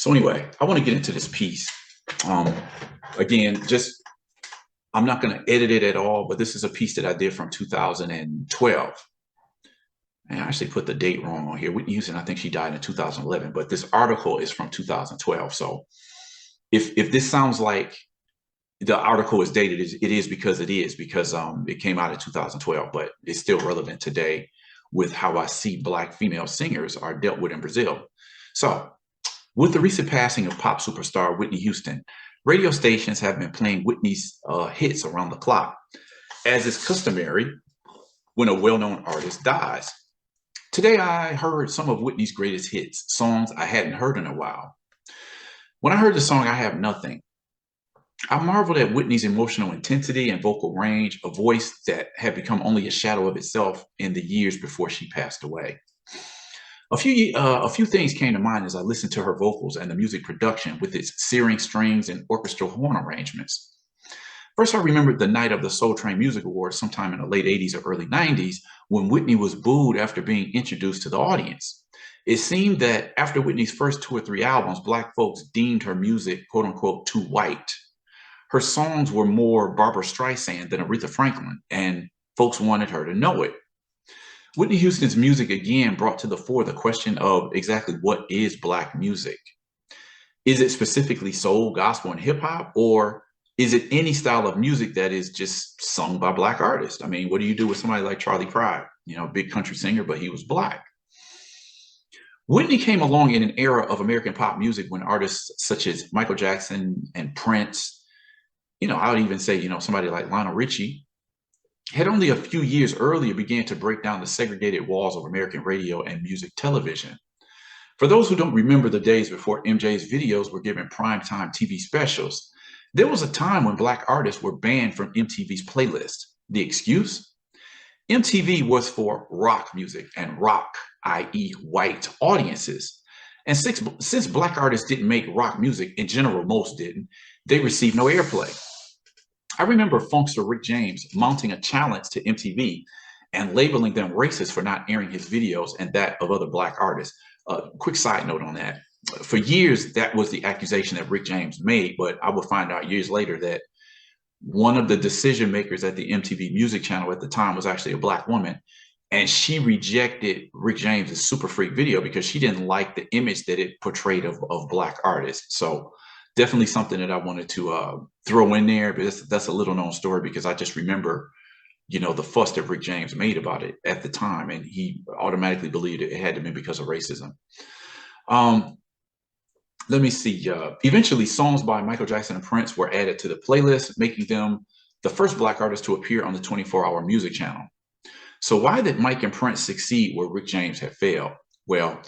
So anyway, I want to get into this piece. Um, Again, just I'm not going to edit it at all, but this is a piece that I did from 2012. And I actually put the date wrong on here. Whitney Houston, I think she died in 2011, but this article is from 2012. So if this sounds like the article is dated, it is because it came out in 2012, but it's still relevant today with how I see Black female singers are dealt with in Brazil. So with the recent passing of pop superstar Whitney Houston, radio stations have been playing Whitney's hits around the clock, as is customary when a well-known artist dies. Today, I heard some of Whitney's greatest hits, songs I hadn't heard in a while. When I heard the song I Have Nothing, I marveled at Whitney's emotional intensity and vocal range, a voice that had become only a shadow of itself in the years before she passed away. A few things came to mind as I listened to her vocals and the music production with its searing strings and orchestral horn arrangements. First, I remembered the night of the Soul Train Music Awards sometime in the late 80s or early 90s when Whitney was booed after being introduced to the audience. It seemed that after Whitney's first 2 or 3 albums, Black folks deemed her music, quote unquote, too white. Her songs were more Barbara Streisand than Aretha Franklin, and folks wanted her to know it. Whitney Houston's music again brought to the fore the question of exactly what is Black music. Is it specifically soul, gospel, and hip hop, or is it any style of music that is just sung by Black artists? I mean, what do you do with somebody like Charlie Pride? You know, big country singer, but he was Black. Whitney came along in an era of American pop music when artists such as Michael Jackson and Prince, I would even say, somebody like Lionel Richie, had only a few years earlier began to break down the segregated walls of American radio and music television. For those who don't remember the days before MJ's videos were given primetime TV specials, there was a time when Black artists were banned from MTV's playlist. The excuse? MTV was for rock music and rock, i.e. white audiences. And since Black artists didn't make rock music, in general, most didn't, they received no airplay. I remember funkster Rick James mounting a challenge to MTV and labeling them racist for not airing his videos and that of other Black artists. Quick side note on that. For years, that was the accusation that Rick James made, but I would find out years later that one of the decision makers at the MTV Music Channel at the time was actually a Black woman, and she rejected Rick James's Super Freak video because she didn't like the image that it portrayed of Black artists. So definitely something that I wanted to throw in there, but that's a little known story because I just remember, the fuss that Rick James made about it at the time, and he automatically believed it had to be because of racism. Let me see. Eventually, songs by Michael Jackson and Prince were added to the playlist, making them the first Black artists to appear on the 24-hour music channel. So why did Mike and Prince succeed where Rick James had failed? Well,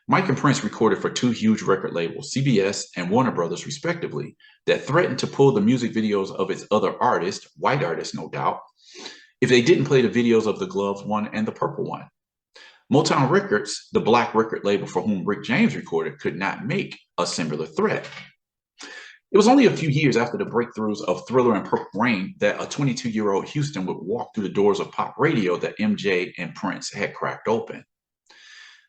Mike and Prince recorded for 2 huge record labels, CBS and Warner Brothers, respectively, that threatened to pull the music videos of its other artists, white artists, no doubt, if they didn't play the videos of the Gloved One and the Purple One. Motown Records, the Black record label for whom Rick James recorded, could not make a similar threat. It was only a few years after the breakthroughs of Thriller and Purple Rain that a 22-year-old Houston would walk through the doors of pop radio that MJ and Prince had cracked open.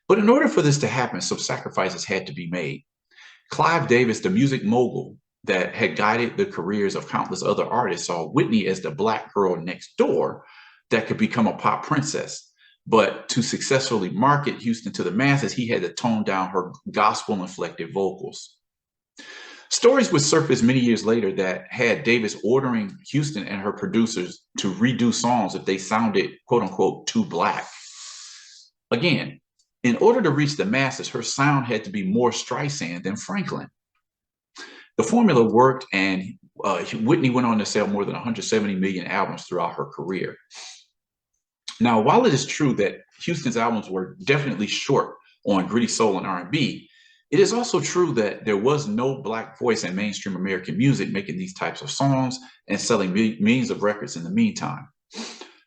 But in order for this to happen, some sacrifices had to be made. Clive Davis, the music mogul that had guided the careers of countless other artists, saw Whitney as the Black girl next door that could become a pop princess. But to successfully market Houston to the masses, he had to tone down her gospel-inflected vocals. Stories would surface many years later that had Davis ordering Houston and her producers to redo songs if they sounded, quote unquote, too Black. Again, in order to reach the masses, her sound had to be more Streisand than Franklin. The formula worked, and Whitney went on to sell more than 170 million albums throughout her career. Now, while it is true that Houston's albums were definitely short on gritty soul and R&B, it is also true that there was no Black voice in mainstream American music making these types of songs and selling millions of records in the meantime.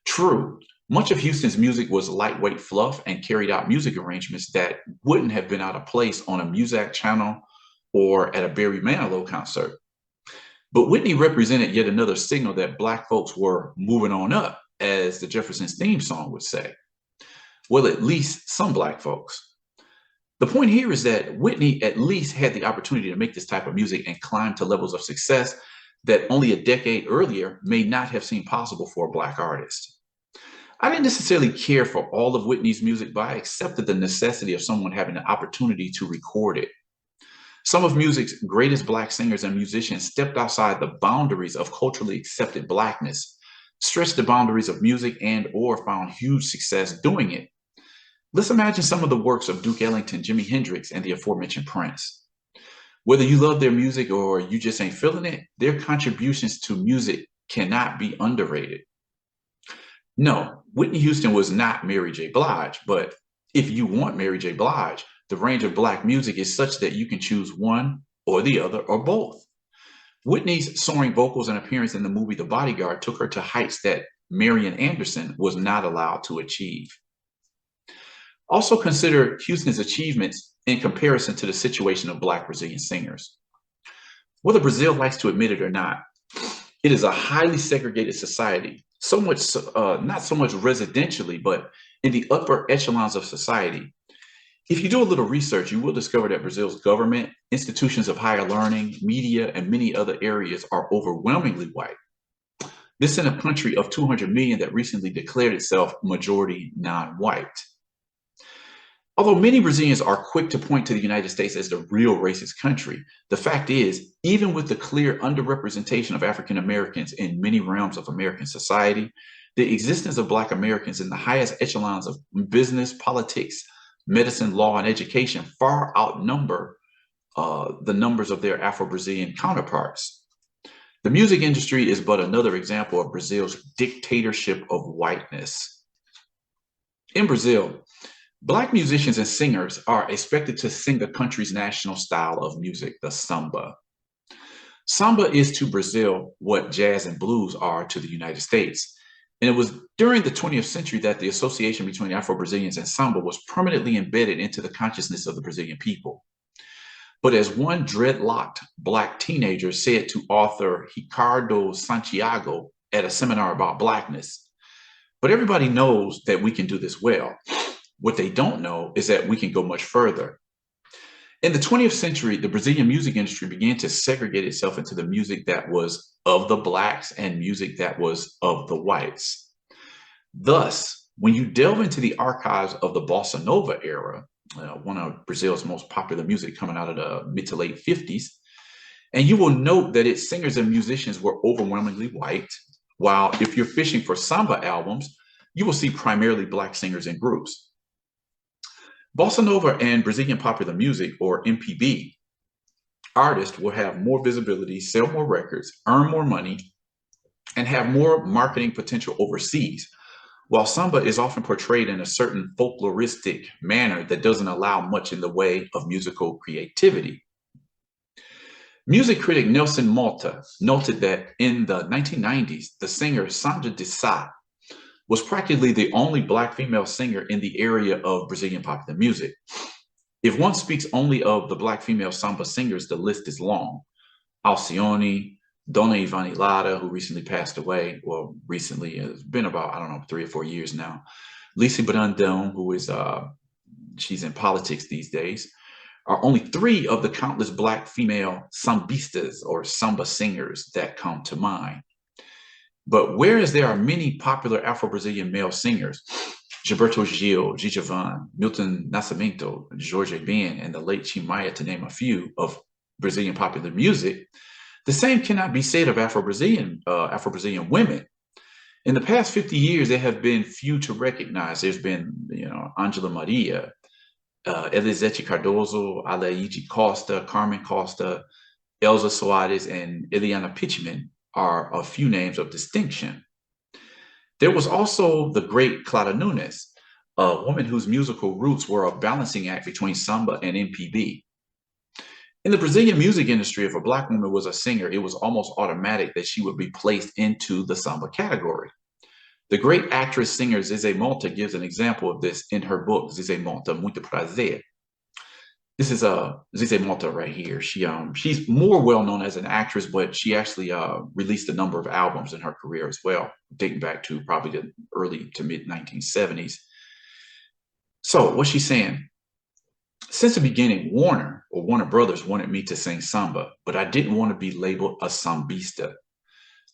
True, much of Houston's music was lightweight fluff and carried out music arrangements that wouldn't have been out of place on a Muzak channel or at a Barry Manilow concert. But Whitney represented yet another signal that Black folks were moving on up, as the Jeffersons theme song would say. Well, at least some Black folks. The point here is that Whitney at least had the opportunity to make this type of music and climb to levels of success that only a decade earlier may not have seemed possible for a Black artist. I didn't necessarily care for all of Whitney's music, but I accepted the necessity of someone having the opportunity to record it. Some of music's greatest Black singers and musicians stepped outside the boundaries of culturally accepted Blackness, stretched the boundaries of music, and or found huge success doing it. Let's imagine some of the works of Duke Ellington, Jimi Hendrix, and the aforementioned Prince. Whether you love their music or you just ain't feeling it, their contributions to music cannot be underrated. No, Whitney Houston was not Mary J. Blige, but if you want Mary J. Blige, the range of Black music is such that you can choose one or the other or both. Whitney's soaring vocals and appearance in the movie The Bodyguard took her to heights that Marian Anderson was not allowed to achieve. Also consider Houston's achievements in comparison to the situation of Black Brazilian singers. Whether Brazil likes to admit it or not, it is a highly segregated society, so much, not so much residentially, but in the upper echelons of society. If you do a little research, you will discover that Brazil's government, institutions of higher learning, media, and many other areas are overwhelmingly white. This in a country of 200 million that recently declared itself majority non-white. Although many Brazilians are quick to point to the United States as the real racist country, the fact is, even with the clear underrepresentation of African Americans in many realms of American society, the existence of Black Americans in the highest echelons of business, politics, medicine, law, and education far outnumber the numbers of their Afro-Brazilian counterparts. The music industry is but another example of Brazil's dictatorship of whiteness. In Brazil, Black musicians and singers are expected to sing the country's national style of music, the samba. Samba is to Brazil what jazz and blues are to the United States. And it was during the 20th century that the association between Afro-Brazilians and samba was permanently embedded into the consciousness of the Brazilian people. But as one dreadlocked Black teenager said to author Ricardo Santiago at a seminar about Blackness, but everybody knows that we can do this well. What they don't know is that we can go much further. In the 20th century, the Brazilian music industry began to segregate itself into the music that was of the Blacks and music that was of the whites. Thus, when you delve into the archives of the Bossa Nova era, one of Brazil's most popular music coming out of the mid to late 50s, and you will note that its singers and musicians were overwhelmingly white, while if you're fishing for samba albums, you will see primarily Black singers and groups. Bossa Nova and Brazilian popular music, or MPB, artists will have more visibility, sell more records, earn more money, and have more marketing potential overseas, while samba is often portrayed in a certain folkloristic manner that doesn't allow much in the way of musical creativity. Music critic Nelson Malta noted that in the 1990s, the singer Sandra de Sá was practically the only Black female singer in the area of Brazilian popular music. If one speaks only of the Black female samba singers, the list is long. Alcione, Dona Ivani Lara, who recently passed away, well, recently, it's been about, I don't know, 3 or 4 years now. Lisa Brandão, who is, she's in politics these days, are only 3 of the countless Black female sambistas or samba singers that come to mind. But whereas there are many popular Afro-Brazilian male singers, Gilberto Gil, Djavan, Milton Nascimento, Jorge Ben, and the late Chimaya, to name a few, of Brazilian popular music, the same cannot be said of Afro-Brazilian women. In the past 50 years, there have been few to recognize. There's been, Angela Maria, Elisete Cardoso, Aleide Costa, Carmen Costa, Elza Soares, and Eliana Pichman are a few names of distinction. There was also the great Clara Nunes, a woman whose musical roots were a balancing act between samba and MPB. In the Brazilian music industry, if a Black woman was a singer, it was almost automatic that she would be placed into the samba category. The great actress singer Zezé Malta gives an example of this in her book, Zezé Malta, Muito Prazer. This is Zezé Malta right here. She's more well known as an actress, but she actually released a number of albums in her career as well, dating back to probably the early to mid 1970s. So what's she saying? Since the beginning, Warner Brothers wanted me to sing samba, but I didn't want to be labeled a sambista.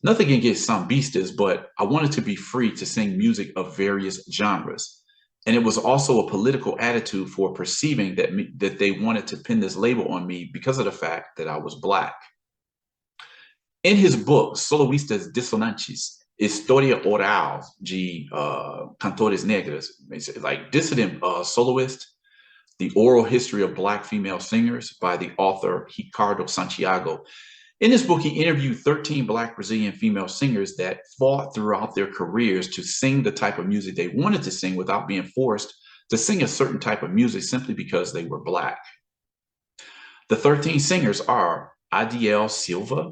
Nothing against sambistas, but I wanted to be free to sing music of various genres. And it was also a political attitude for perceiving that they wanted to pin this label on me because of the fact that I was Black. In his book, Soloistas Dissonantes, Historia Oral de Cantores Negras, like dissident soloist, the oral history of Black female singers by the author Ricardo Santiago. In this book, he interviewed 13 Black Brazilian female singers that fought throughout their careers to sing the type of music they wanted to sing without being forced to sing a certain type of music simply because they were Black. The 13 singers are Adiel Silva,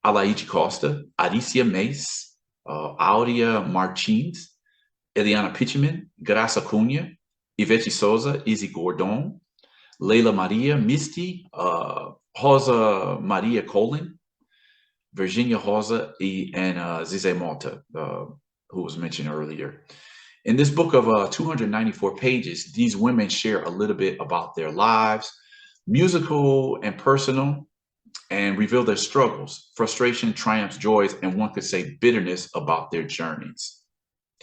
Alaide Costa, Alicia Mace, Aurea Martins, Eliana Pitchman, Graça Cunha, Ivete Souza, Izzy Gordon, Leila Maria Misty, Rosa Maria Colin, Virginia Rosa, and Zize Malta, who was mentioned earlier. In this book of 294 pages, these women share a little bit about their lives, musical and personal, and reveal their struggles, frustration, triumphs, joys, and one could say bitterness about their journeys.